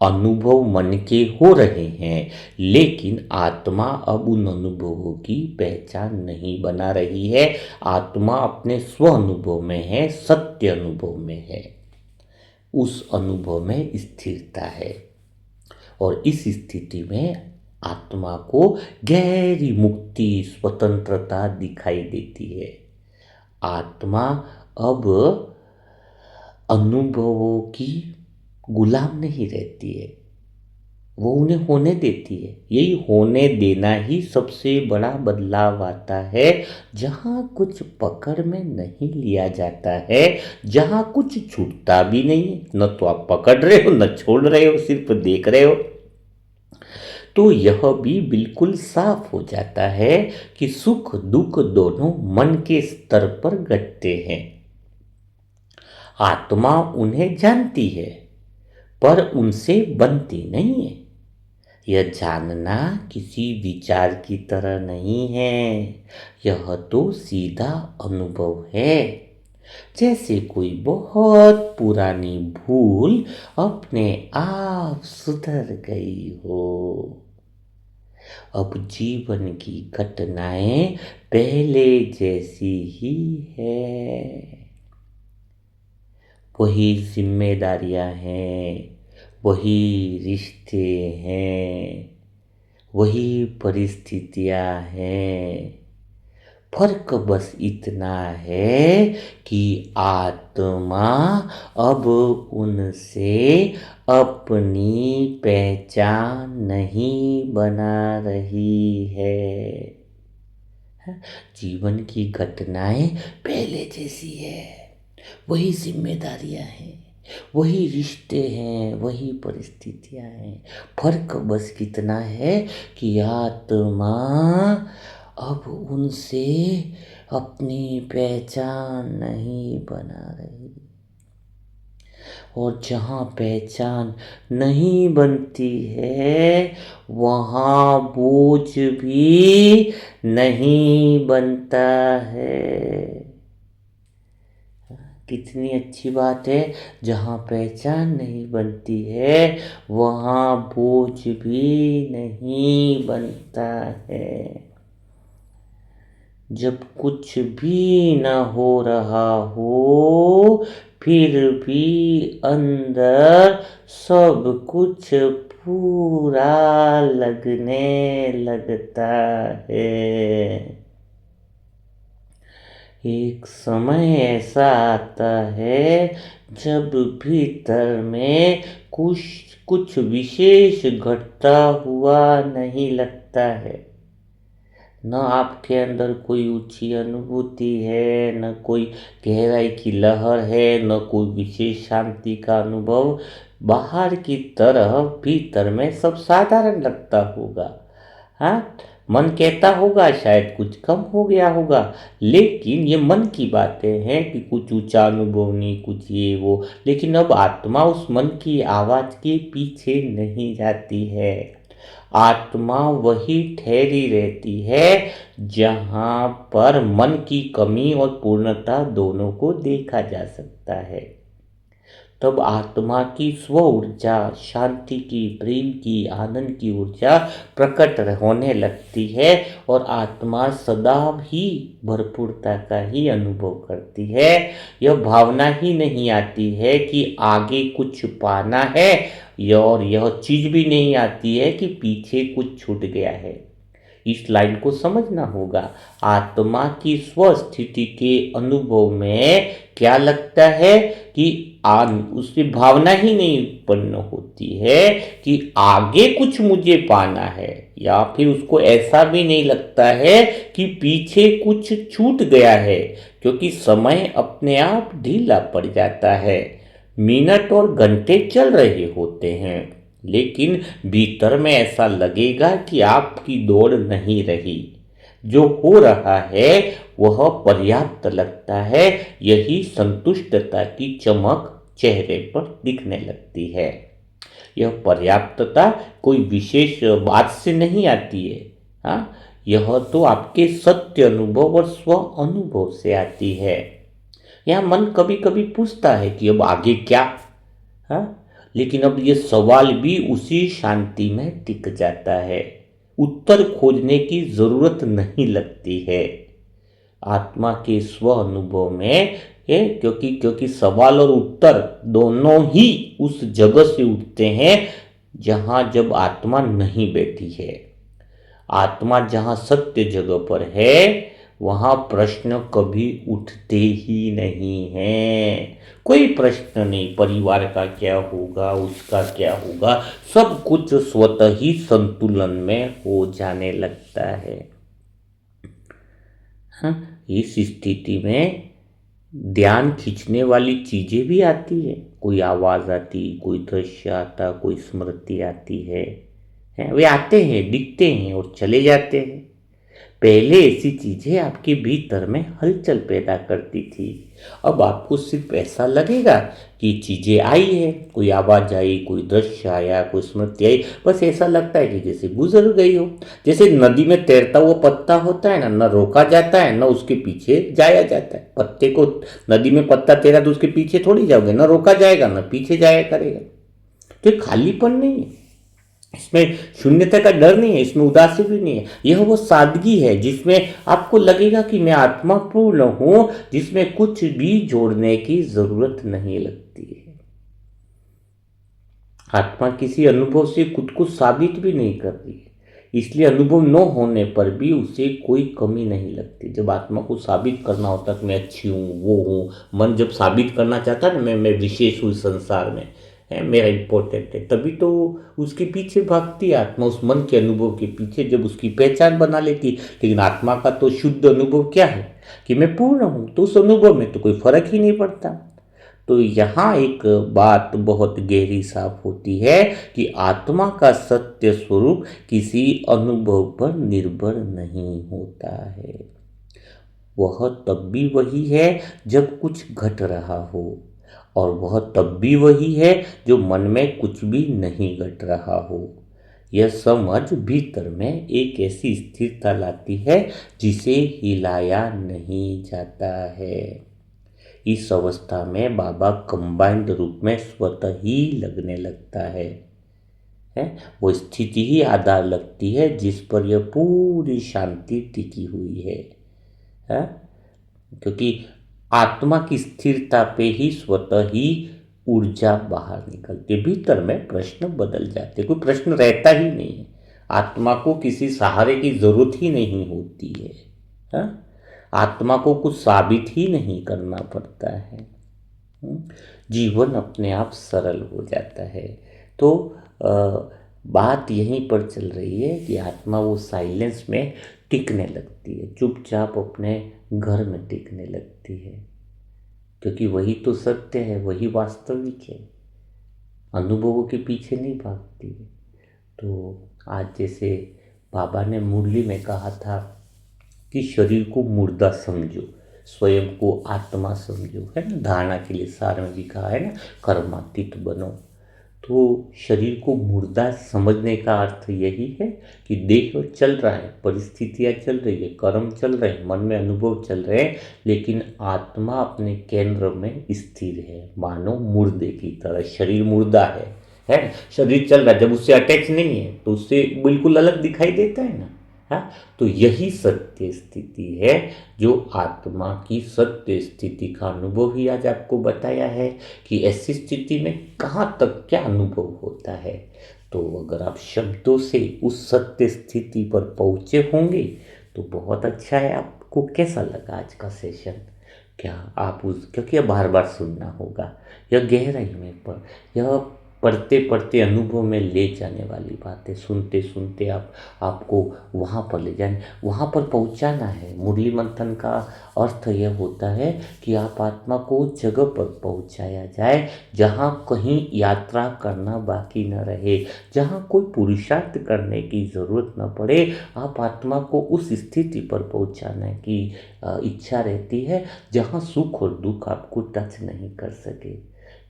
अनुभव मन के हो रहे हैं, लेकिन आत्मा अब उन अनुभवों की पहचान नहीं बना रही है। आत्मा अपने स्व अनुभव में है, सत्य अनुभव में है, उस अनुभव में स्थिरता है। और इस स्थिति में आत्मा को गहरी मुक्ति, स्वतंत्रता दिखाई देती है। आत्मा अब अनुभवों की गुलाम नहीं रहती है, वो उन्हें होने देती है। यही होने देना ही सबसे बड़ा बदलाव आता है, जहाँ कुछ पकड़ में नहीं लिया जाता है, जहाँ कुछ छूटता भी नहीं, न तो आप पकड़ रहे हो न छोड़ रहे हो, सिर्फ देख रहे हो। तो यह भी बिल्कुल साफ हो जाता है कि सुख दुख दोनों मन के स्तर पर घटते हैं। आत्मा उन्हें जानती है पर उनसे बनती नहीं है। यह जानना किसी विचार की तरह नहीं है, यह तो सीधा अनुभव है। जैसे कोई बहुत पुरानी भूल अपने आप सुधर गई हो। अब जीवन की घटनाएं पहले जैसी ही है। वही जिम्मेदारियां हैं, वही रिश्ते हैं, वही परिस्थितियां हैं। फर्क बस इतना है कि आत्मा अब उनसे अपनी पहचान नहीं बना रही है। जीवन की घटनाएं पहले जैसी है, वही जिम्मेदारियां हैं, वही रिश्ते हैं, वही परिस्थितियां हैं। फर्क बस कितना है कि आत्मा अब उनसे अपनी पहचान नहीं बना रही। और जहाँ पहचान नहीं बनती है वहाँ बोझ भी नहीं बनता है। कितनी अच्छी बात है, जहाँ पहचान नहीं बनती है वहाँ बोझ भी नहीं बनता है। जब कुछ भी न हो रहा हो फिर भी अंदर सब कुछ पूरा लगने लगता है। एक समय ऐसा आता है जब भीतर में कुछ कुछ विशेष घटता हुआ नहीं लगता है। न आपके अंदर कोई ऊंची अनुभूति है, न कोई गहराई की लहर है, न कोई विशेष शांति का अनुभव। बाहर की तरफ भीतर में सब साधारण लगता होगा। हाँ, मन कहता होगा शायद कुछ कम हो गया होगा, लेकिन ये मन की बातें हैं कि कुछ ऊंचा अनुभव नहीं, कुछ ये वो। लेकिन अब आत्मा उस मन की आवाज के पीछे नहीं जाती है। आत्मा वही ठहरी रहती है जहाँ पर मन की कमी और पूर्णता दोनों को देखा जा सकता है। तब आत्मा की स्व ऊर्जा, शांति की, प्रेम की, आनंद की ऊर्जा प्रकट होने लगती है और आत्मा सदा ही भरपूरता का ही अनुभव करती है। यह भावना ही नहीं आती है कि आगे कुछ पाना है, और यह चीज भी नहीं आती है कि पीछे कुछ छूट गया है। इस लाइन को समझना होगा। आत्मा की स्वस्थिति के अनुभव में क्या लगता है कि उसकी भावना ही नहीं उत्पन्न होती है कि आगे कुछ मुझे पाना है, या फिर उसको ऐसा भी नहीं लगता है कि पीछे कुछ छूट गया है, क्योंकि समय अपने आप ढीला पड़ जाता है। मिनट और घंटे चल रहे होते हैं, लेकिन भीतर में ऐसा लगेगा कि आपकी दौड़ नहीं रही। जो हो रहा है वह पर्याप्त लगता है। यही संतुष्टता की चमक चेहरे पर दिखने लगती है। यह पर्याप्तता कोई विशेष बात से नहीं आती है। हाँ, यह तो आपके सत्य अनुभव और स्व अनुभव से आती है। यह मन कभी कभी पूछता है कि अब आगे क्या। हाँ, लेकिन अब ये सवाल भी उसी शांति में टिक जाता है। उत्तर खोजने की जरूरत नहीं लगती है आत्मा के स्व अनुभव में। क्योंकि क्योंकि सवाल और उत्तर दोनों ही उस जगह से उठते हैं जहां जब आत्मा नहीं बैठी है। आत्मा जहां सत्य जगह पर है वहां प्रश्न कभी उठते ही नहीं है। कोई प्रश्न नहीं, परिवार का क्या होगा, उसका क्या होगा, सब कुछ स्वतः ही संतुलन में हो जाने लगता है। हाँ, इस स्थिति में ध्यान खींचने वाली चीजें भी आती है। कोई आवाज आती, कोई दृश्य आता, कोई स्मृति आती है। वे आते हैं, दिखते हैं और चले जाते हैं। पहले ऐसी चीजें आपके भीतर में हलचल पैदा करती थी। अब आपको सिर्फ ऐसा लगेगा कि चीजें आई है, कोई आवाज आई, कोई दृश्य आया, कोई स्मृति आई, बस ऐसा लगता है कि जैसे गुजर गई हो। जैसे नदी में तैरता हुआ पत्ता होता है ना, न रोका जाता है न उसके पीछे जाया जाता है। पत्ते को, नदी में पत्ता तैरा तो उसके पीछे थोड़ी जाओगे, न रोका जाएगा न पीछे जाया करेगा। तो ये खालीपन नहीं है, इसमें शून्यता का डर नहीं है, इसमें उदासी भी नहीं है। यह वो सादगी है जिसमें आपको लगेगा कि मैं आत्मा पूर्ण हूं, जिसमें कुछ भी जोड़ने की जरूरत नहीं लगती है। आत्मा किसी अनुभव से खुद को साबित भी नहीं कर रही है, इसलिए अनुभव न होने पर भी उसे कोई कमी नहीं लगती। जब आत्मा को साबित करना होता है कि मैं अच्छी हूँ, वो हूँ, मन जब साबित करना चाहता है ना, मैं विशेष हूँ संसार में, है मेरा इम्पोर्टेंट है, तभी तो उसके पीछे भागती है आत्मा, उस मन के अनुभव के पीछे, जब उसकी पहचान बना लेती। लेकिन आत्मा का तो शुद्ध अनुभव क्या है कि मैं पूर्ण हूँ, तो उस अनुभव में तो कोई फर्क ही नहीं पड़ता। तो यहाँ एक बात बहुत गहरी साफ होती है कि आत्मा का सत्य स्वरूप किसी अनुभव पर निर्भर नहीं होता है। वह तब भी वही है जब कुछ घट रहा हो, और वह तब भी वही है जो मन में कुछ भी नहीं घट रहा हो। यह समझ भीतर में एक ऐसी स्थिरता लाती है जिसे हिलाया नहीं जाता है। इस अवस्था में बाबा कंबाइंड रूप में स्वतः ही लगने लगता है? वो स्थिति ही आधार लगती है जिस पर यह पूरी शांति टिकी हुई है? क्योंकि आत्मा की स्थिरता पे ही स्वतः ही ऊर्जा बाहर निकलती है। भीतर में प्रश्न बदल जाते, कोई प्रश्न रहता ही नहीं है। आत्मा को किसी सहारे की जरूरत ही नहीं होती है? आत्मा को कुछ साबित ही नहीं करना पड़ता है। जीवन अपने आप सरल हो जाता है। तो बात यहीं पर चल रही है कि आत्मा वो साइलेंस में टिकने लगती है, चुपचाप अपने घर में टिकने लगती है, क्योंकि वही तो सत्य है, वही वास्तविक है, अनुभवों के पीछे नहीं भागती है। तो आज जैसे बाबा ने मुरली में कहा था कि शरीर को मुर्दा समझो, स्वयं को आत्मा समझो, है ना। धारणा के लिए सार में भी कहा है ना, कर्मातीत बनो। तो शरीर को मुर्दा समझने का अर्थ यही है कि देह चल रहा है, परिस्थितियां चल रही है, कर्म चल रहे हैं, मन में अनुभव चल रहे हैं, लेकिन आत्मा अपने केंद्र में स्थिर है, मानो मुर्दे की तरह। शरीर मुर्दा है, शरीर चल रहा है, जब उससे अटैच नहीं है तो उससे बिल्कुल अलग दिखाई देता है ना। हाँ, तो यही सत्य स्थिति है, जो आत्मा की सत्य स्थिति का अनुभव ही आज आपको बताया है कि ऐसी स्थिति में कहाँ तक क्या अनुभव होता है। तो अगर आप शब्दों से उस सत्य स्थिति पर पहुँचे होंगे तो बहुत अच्छा है। आपको कैसा लगा आज का सेशन? क्या आप क्योंकि यह बार बार सुनना होगा, यह गहराई में पर यह पढ़ते पढ़ते अनुभव में ले जाने वाली बातें, सुनते सुनते आपको वहाँ पर ले जाने, वहाँ पर पहुँचाना है। मुरली मंथन का अर्थ यह होता है कि आप आत्मा को उस जगह पर पहुँचाया जाए जहाँ कहीं यात्रा करना बाकी न रहे, जहाँ कोई पुरुषार्थ करने की ज़रूरत न पड़े। आप आत्मा को उस स्थिति पर पहुँचाने की इच्छा रहती है जहाँ सुख और दुख आपको टच नहीं कर सके।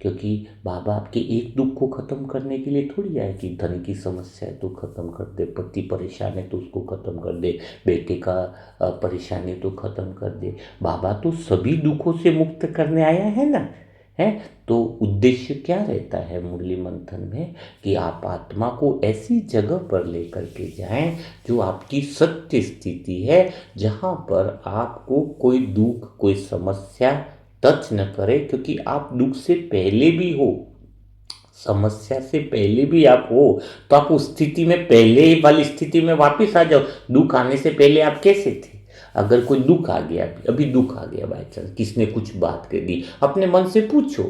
क्योंकि बाबा आपके एक दुख को ख़त्म करने के लिए थोड़ी आए कि धन की समस्या है तो ख़त्म कर दे, पति परेशान है तो उसको ख़त्म कर दे, बेटे का परेशानी तो ख़त्म कर दे। बाबा तो सभी दुखों से मुक्त करने आया है ना, है। तो उद्देश्य क्या रहता है मुरली मंथन में कि आप आत्मा को ऐसी जगह पर लेकर के जाएं जो आपकी सत्य स्थिति है, जहाँ पर आपको कोई दुख, कोई समस्या टच न करे, क्योंकि आप दुख से पहले भी हो, समस्या से पहले भी आप हो। तो आप उस स्थिति में, पहले वाली स्थिति में वापस आ जाओ। दुख आने से पहले आप कैसे थे? अगर कोई दुख आ गया, अभी दुख आ गया बाय चांस, किसने कुछ बात कर दी, अपने मन से पूछो,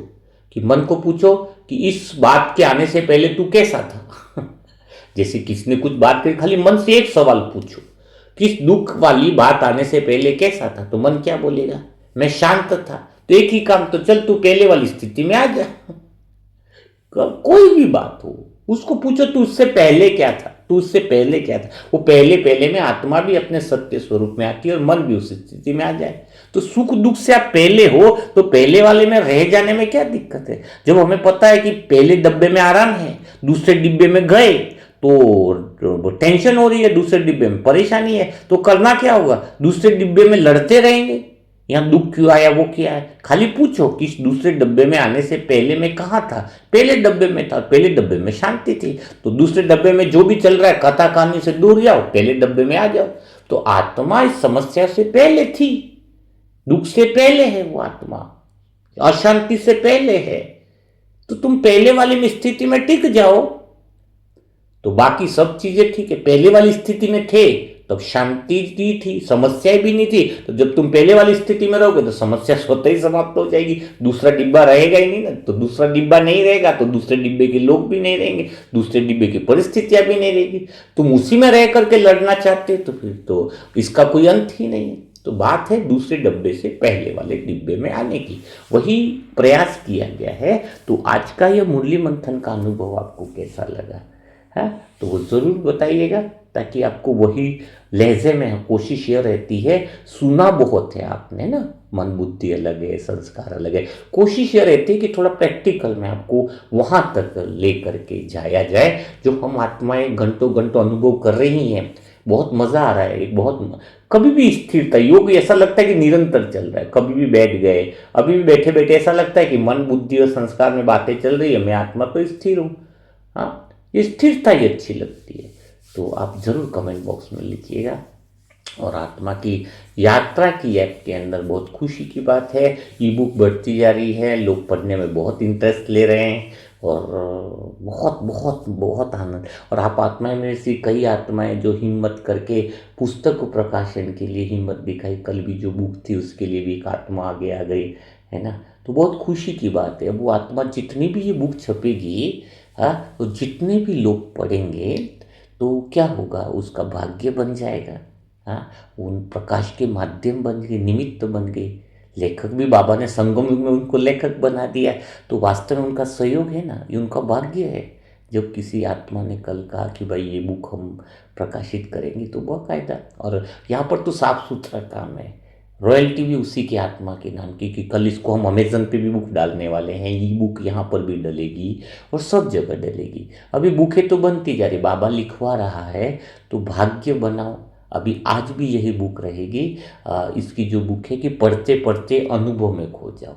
कि मन को पूछो कि इस बात के आने से पहले तू कैसा था? जैसे किसने कुछ बात करी, खाली मन से एक सवाल पूछो, किस दुख वाली बात आने से पहले कैसा था? तो मन क्या बोलेगा? मैं शांत था। तो एक ही काम, तो चल तू पहले वाली स्थिति में आ जा। कोई भी बात हो उसको पूछो, तू उससे पहले क्या था? तो उससे पहले क्या था? वो पहले पहले में आत्मा भी अपने सत्य स्वरूप में आती है और मन भी उस स्थिति में आ जाए। तो सुख दुख से आप पहले हो तो पहले वाले में रह जाने में क्या दिक्कत है? जब हमें पता है कि पहले डब्बे में आराम है, दूसरे डिब्बे में गए तो टेंशन हो रही है, दूसरे डिब्बे में परेशानी है, तो करना क्या होगा? दूसरे डिब्बे में लड़ते रहेंगे, यहाँ दुख क्यों आया, वो क्या है? खाली पूछो कि इस दूसरे डब्बे में आने से पहले मैं कहाँ था? पहले डब्बे में था, पहले डब्बे में शांति थी। तो दूसरे डब्बे में जो भी चल रहा है कथा कहानी से दूर जाओ, पहले डब्बे में आ जाओ। तो आत्मा इस समस्या से पहले थी, दुख से पहले है वो आत्मा, अशांति से पहले है। तो तुम पहले वाली स्थिति में टिक जाओ तो बाकी सब चीजें ठीक है। पहले वाली स्थिति में थे तब शांति थी, समस्याएं भी नहीं थी। तो जब तुम पहले वाली स्थिति में रहोगे तो समस्या स्वतः ही समाप्त हो जाएगी, दूसरा डिब्बा रहेगा ही नहीं ना। तो दूसरा डिब्बा नहीं रहेगा तो दूसरे डिब्बे के लोग भी नहीं रहेंगे, दूसरे डिब्बे की परिस्थितियां भी नहीं रहेगी। तुम उसी में रह करके लड़ना चाहते तो फिर तो इसका कोई अंत ही नहीं है। तो बात है दूसरे डब्बे से पहले वाले डिब्बे में आने की, वही प्रयास किया गया है। तो आज का यह मुरली मंथन का अनुभव आपको कैसा लगा है तो वो ज़रूर बताइएगा, ताकि आपको वही लहजे में कोशिश ये रहती है। सुना बहुत है आपने ना, मन बुद्धि अलग है, संस्कार अलग है। कोशिश ये रहती है कि थोड़ा प्रैक्टिकल में आपको वहाँ तक ले करके जाया जाए जो हम आत्माएं घंटों घंटों अनुभव कर रही हैं। बहुत मज़ा आ रहा है, बहुत कभी भी स्थिरता, योग ऐसा लगता है कि निरंतर चल रहा है। कभी भी बैठ गए, अभी भी बैठे बैठे ऐसा लगता है कि मन बुद्धि और संस्कार में बातें चल रही है, मैं आत्मा तो स्थिर हूँ। हाँ, ये स्थिरता ही अच्छी लगती है। तो आप ज़रूर कमेंट बॉक्स में लिखिएगा। और आत्मा की यात्रा की ऐप के अंदर बहुत खुशी की बात है, ई बुक बढ़ती जा रही है, लोग पढ़ने में बहुत इंटरेस्ट ले रहे हैं और बहुत बहुत बहुत आनंद। और आप आत्माएं में से कई आत्माएं जो हिम्मत करके पुस्तक प्रकाशन के लिए हिम्मत दिखाई, कल भी जो बुक थी उसके लिए भी एक आत्मा आगे आ गई है ना। तो बहुत खुशी की बात है। अब वो आत्मा जितनी भी ये बुक छपेगी, हाँ, तो जितने भी लोग पढ़ेंगे तो क्या होगा, उसका भाग्य बन जाएगा। हाँ, उन प्रकाश के माध्यम बन गए, निमित्त बन गए। लेखक भी बाबा ने संगम युग में उनको लेखक बना दिया। तो वास्तव में उनका सहयोग है ना, ये उनका भाग्य है। जब किसी आत्मा ने कल कहा कि भाई ये बुक हम प्रकाशित करेंगे तो बाकायदा, और यहाँ पर तो साफ सुथरा काम है। रॉयल्टी भी उसी की आत्मा के नाम की, कि कल इसको हम अमेजन पे भी बुक डालने वाले हैं, ई बुक यहाँ पर भी डलेगी और सब जगह डलेगी। अभी बुकें तो बनती जा रही, बाबा लिखवा रहा है। तो भाग्य बनाओ, अभी आज भी यही बुक रहेगी। इसकी जो बुक है कि पढ़ते पढ़ते अनुभव में खो जाओ।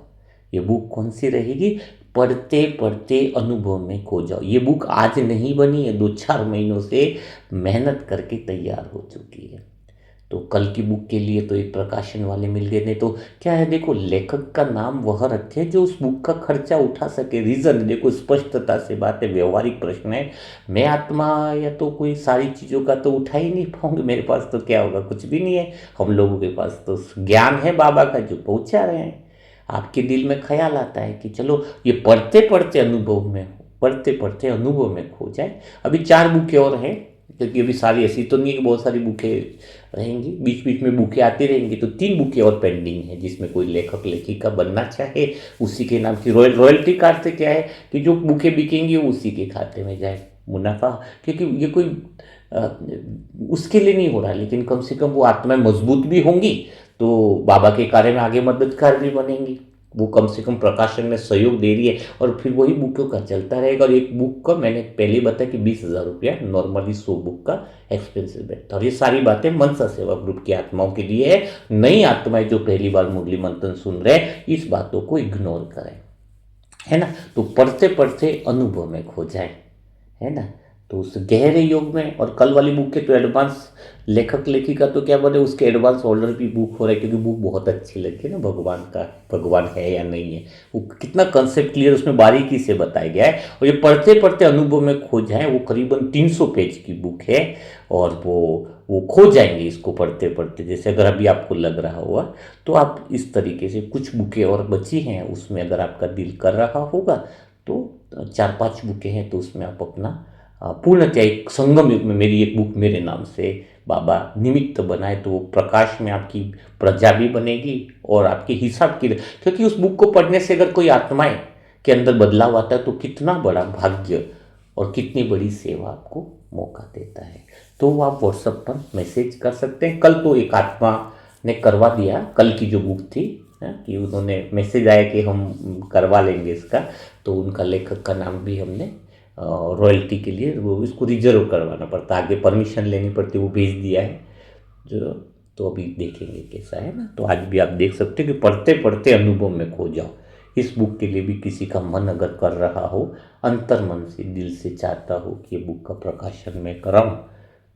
ये बुक कौन सी रहेगी? पढ़ते पढ़ते अनुभव में खो जाओ। ये बुक आज नहीं बनी है, 2-4 महीनों से मेहनत करके तैयार हो चुकी है। तो कल की बुक के लिए तो एक प्रकाशन वाले मिल गए। नहीं तो क्या है, देखो लेखक का नाम वह रखे जो उस बुक का खर्चा उठा सके। रीज़न देखो, स्पष्टता से बात है, व्यवहारिक प्रश्न है। मैं आत्मा या तो कोई सारी चीज़ों का तो उठा ही नहीं पाऊंगी, मेरे पास तो क्या होगा, कुछ भी नहीं है। हम लोगों के पास तो ज्ञान है बाबा का जो पहुँचा रहे हैं। आपके दिल में ख्याल आता है कि चलो ये पढ़ते पढ़ते अनुभव में, पढ़ते पढ़ते अनुभव में खो जाए। अभी 4 बुकें और हैं, क्योंकि अभी सारी ऐसी तो नहीं है कि बहुत सारी बुकें रहेंगी, बीच बीच में बुकें आती रहेंगी। तो 3 बुकें और पेंडिंग है, जिसमें कोई लेखक लेखिका बनना चाहे उसी के नाम की रॉयल्टी कार्ड से क्या है कि जो बुकें बिकेंगी वो उसी के खाते में जाए मुनाफा। क्योंकि ये कोई उसके लिए नहीं हो रहा, लेकिन कम से कम वो आत्माएं मजबूत भी होंगी तो बाबा के कार्य में आगे मददगार भी बनेंगी। वो कम से कम प्रकाशन में सहयोग दे रही है और फिर वही बुकों का चलता रहेगा। और एक बुक का मैंने पहले बताया कि 20,000 रुपया नॉर्मली 100 बुक का एक्सपेंसिव बैठता। और ये सारी बातें मनसा सेवा ग्रुप की आत्माओं के लिए है। नई आत्माएं जो पहली बार मुरली मंथन सुन रहे हैं, इस बातों को इग्नोर करें, है ना। तो पढ़ते पढ़ते अनुभव में खो जाए, है ना। तो उस गहरे योग में, और कल वाली बुक के तो एडवांस लेखक लेखिका तो क्या बोले, उसके एडवांस ऑर्डर भी बुक हो रहा है, क्योंकि बुक बहुत अच्छी लगी ना। भगवान का, भगवान है या नहीं है, वो कितना कंसेप्ट क्लियर उसमें बारीकी से बताया गया है। और ये पढ़ते पढ़ते अनुभव में खो जाए, वो करीबन 300 पेज की बुक है। और वो खो जाएंगे इसको पढ़ते पढ़ते। जैसे अगर अभी आपको लग रहा हुआ तो आप इस तरीके से, कुछ बुकें और बची हैं उसमें अगर आपका दिल कर रहा होगा तो 4-5 बुकें हैं, तो उसमें आप अपना पूर्णतः एक संगम युग में मेरी एक बुक मेरे नाम से बाबा निमित्त बनाए, तो वो प्रकाश में आपकी प्रजा भी बनेगी और आपके हिसाब की। क्योंकि उस बुक को पढ़ने से अगर कोई आत्माएं के अंदर बदलाव आता है तो कितना बड़ा भाग्य और कितनी बड़ी सेवा आपको मौका देता है। तो वो आप व्हाट्सएप पर मैसेज कर सकते हैं। कल तो एक आत्मा ने करवा दिया, कल की जो बुक थी कि उन्होंने मैसेज आया कि हम करवा लेंगे इसका, तो उनका लेखक का नाम भी हमने रॉयल्टी के लिए वो इसको रिजर्व करवाना पड़ता, आगे परमिशन लेनी पड़ती, वो भेज दिया है जो। तो अभी देखेंगे कैसा है ना। तो आज भी आप देख सकते हो कि पढ़ते पढ़ते अनुभव में खो जाओ। इस बुक के लिए भी किसी का मन अगर कर रहा हो, अंतर मन से दिल से चाहता हो कि ये बुक का प्रकाशन मैं कराऊं,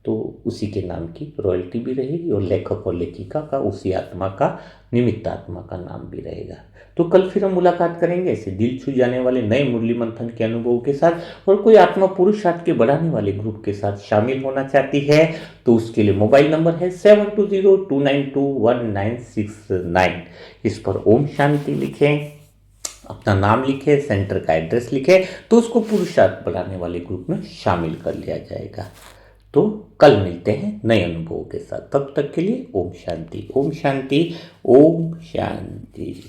तो उसी के नाम की रॉयल्टी भी रहेगी और लेखक और लेखिका का, उसी आत्मा का, निमित्त आत्मा का नाम भी रहेगा। तो कल फिर हम मुलाकात करेंगे ऐसे दिल छू जाने वाले नए मुरली मंथन के अनुभव के साथ। और कोई आत्मा पुरुषार्थ के बढ़ाने वाले ग्रुप के साथ शामिल होना चाहती है तो उसके लिए मोबाइल नंबर है 7202921969। इस पर ओम शांति लिखें, अपना नाम लिखे, सेंटर का एड्रेस लिखे, तो उसको पुरुषार्थ बढ़ाने वाले ग्रुप में शामिल कर लिया जाएगा। तो कल मिलते हैं नए अनुभवों के साथ। तब तक के लिए ओम शांति, ओम शांति, ओम शांति।